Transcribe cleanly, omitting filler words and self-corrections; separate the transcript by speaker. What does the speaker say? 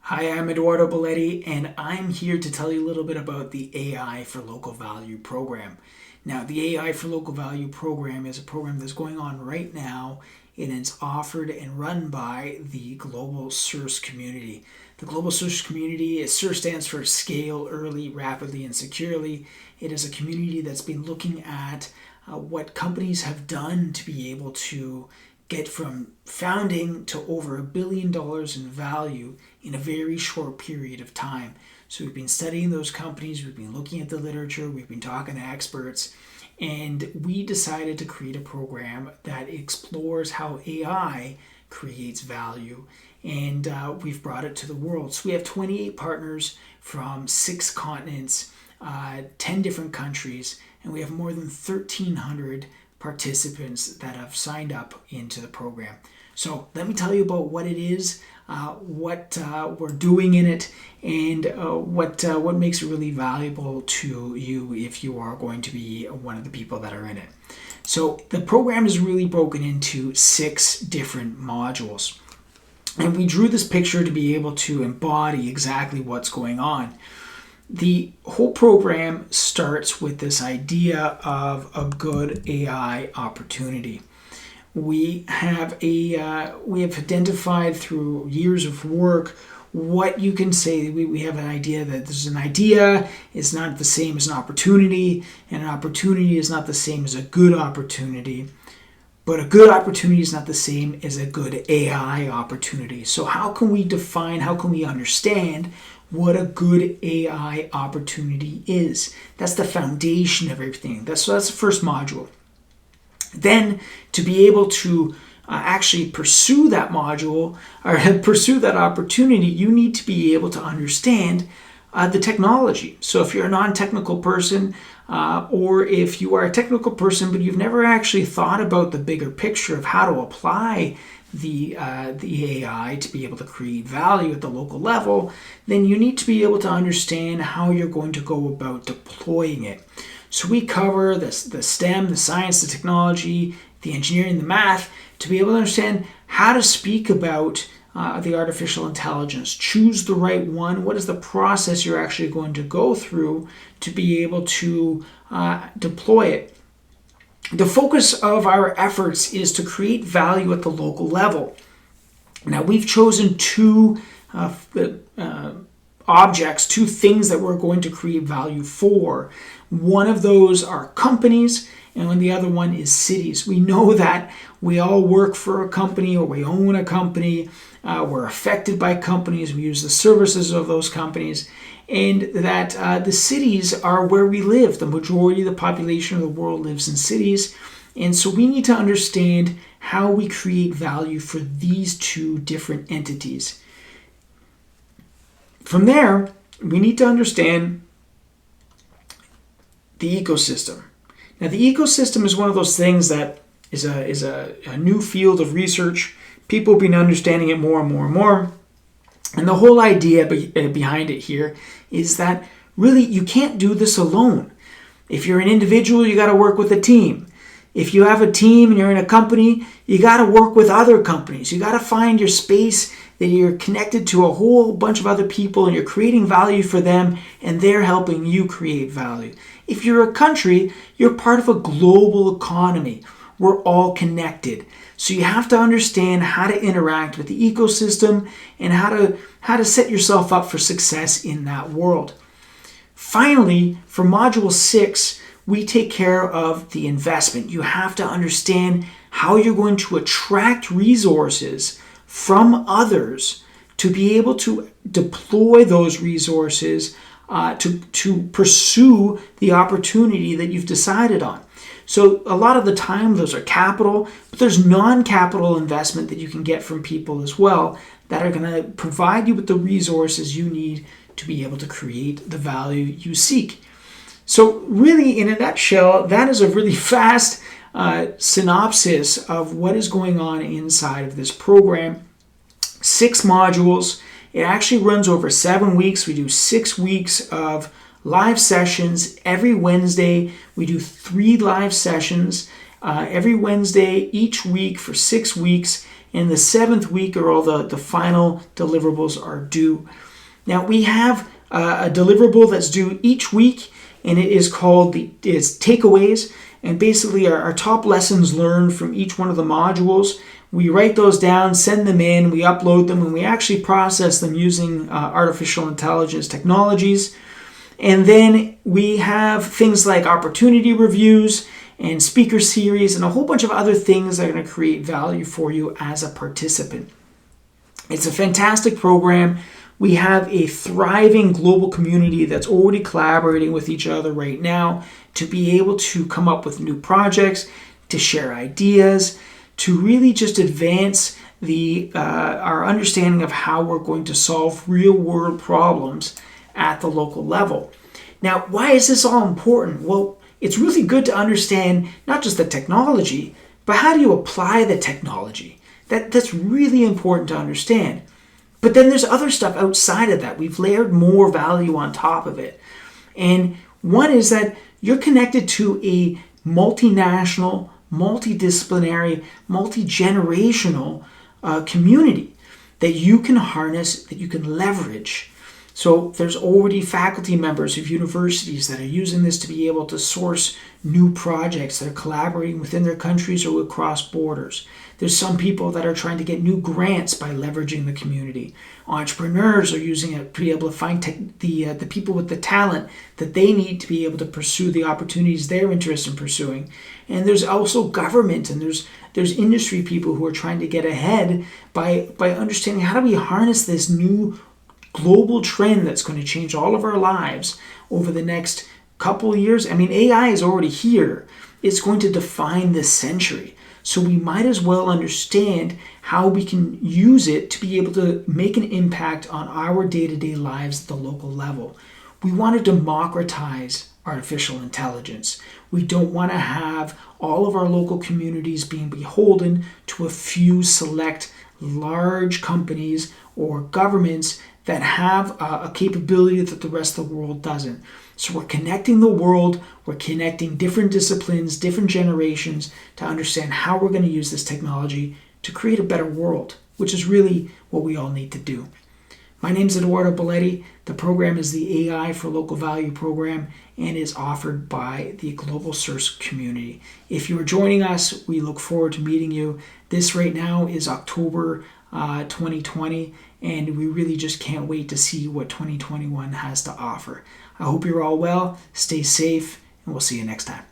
Speaker 1: Hi, I'm Eduardo Belletti, and I'm here to tell you a little bit about the AI for Local Value program. Now, the AI for Local Value program is a program that's going on right now, and it's offered and run by the global SERS community. The global SERS community, SERS stands for Scale Early, Rapidly, and Securely. It is a community that's been looking at what companies have done to be able to get from founding to over $1 billion in value in a very short period of time. So we've been studying those companies, we've been looking at the literature, we've been talking to experts, and we decided to create a program that explores how AI creates value, and we've brought it to the world. So we have 28 partners from 6 continents, 10 different countries, and we have more than 1,300 participants that have signed up into the program. So let me tell you about what it is, what we're doing in it, and what makes it really valuable to you if you are going to be one of the people that are in it. So the program is really broken into 6 different modules. And we drew this picture to be able to embody exactly what's going on. The whole program starts with this idea of a good AI opportunity. We have identified through years of work what you can say. We have an idea that there's an idea is not the same as an opportunity, and an opportunity is not the same as a good opportunity. But a good opportunity is not the same as a good AI opportunity. So how can we define, how can we understand what a good AI opportunity is? That's the foundation of everything. So that's the first module. Then to be able to actually pursue that module or pursue that opportunity, you need to be able to understand the technology. So if you're a non-technical person, or if you are a technical person but you've never actually thought about the bigger picture of how to apply the AI to be able to create value at the local level, then you need to be able to understand how you're going to go about deploying it. So we cover the STEM, the science, the technology, the engineering, the math, to be able to understand how to speak about the artificial intelligence. Choose the right one. What is the process you're actually going to go through to be able to deploy it? The focus of our efforts is to create value at the local level. Now, we've chosen 2 objects, 2 things that we're going to create value for. One of those are companies, and the other one is cities. We know that we all work for a company or we own a company. We're affected by companies. We use the services of those companies. And that the cities are where we live. The majority of the population of the world lives in cities. And so we need to understand how we create value for these 2 different entities. From there, we need to understand the ecosystem. Now, the ecosystem is one of those things that is a new field of research. People have been understanding it more and more and more. And the whole idea behind it here is that really you can't do this alone. If you're an individual, you got to work with a team. If you have a team and you're in a company, you got to work with other companies. You got to find your space that you're connected to a whole bunch of other people and you're creating value for them and they're helping you create value. If you're a country, you're part of a global economy. We're all connected. So you have to understand how to interact with the ecosystem and how to set yourself up for success in that world. Finally, for Module 6, we take care of the investment. You have to understand how you're going to attract resources from others to be able to deploy those resources to pursue the opportunity that you've decided on. So a lot of the time those are capital, but there's non-capital investment that you can get from people as well that are going to provide you with the resources you need to be able to create the value you seek. So really, in a nutshell, that is a really fast synopsis of what is going on inside of this program. 6 modules. It actually runs over 7 weeks. We do 6 weeks of live sessions every Wednesday. We do 3 live sessions every Wednesday each week for 6 weeks. and the 7th week are all the final deliverables are due. Now we have a deliverable that's due each week, and it is called it's takeaways, and basically our top lessons learned from each one of the modules. We write those down, send them in, we upload them, and we actually process them using artificial intelligence technologies. And then we have things like opportunity reviews and speaker series and a whole bunch of other things that are going to create value for you as a participant. It's a fantastic program. We have a thriving global community that's already collaborating with each other right now to be able to come up with new projects, to share ideas, to really just advance our understanding of how we're going to solve real-world problems at the local level. Now, why is this all important? Well, it's really good to understand not just the technology, but how do you apply the technology? That's really important to understand. But then there's other stuff outside of that. We've layered more value on top of it. And one is that you're connected to a multinational, multidisciplinary, multi-generational community that you can harness, that you can leverage. So there's already faculty members of universities that are using this to be able to source new projects that are collaborating within their countries or across borders. There's some people that are trying to get new grants by leveraging the community. Entrepreneurs are using it to be able to find the people with the talent that they need to be able to pursue the opportunities they're interested in pursuing. And there's also government, and there's industry people who are trying to get ahead by understanding how do we harness this new global trend that's going to change all of our lives over the next couple of years. I mean, AI is already here. It's going to define this century. So we might as well understand how we can use it to be able to make an impact on our day-to-day lives at the local level. We want to democratize artificial intelligence. We don't want to have all of our local communities being beholden to a few select large companies or governments that have a capability that the rest of the world doesn't. So we're connecting the world, we're connecting different disciplines, different generations to understand how we're going to use this technology to create a better world, which is really what we all need to do. My name is Eduardo Belletti. The program is the AI for Local Value program and is offered by the Global SERS community. If you are joining us, we look forward to meeting you. This right now is October 2020, and we really just can't wait to see what 2021 has to offer. I hope you're all well, stay safe, and we'll see you next time.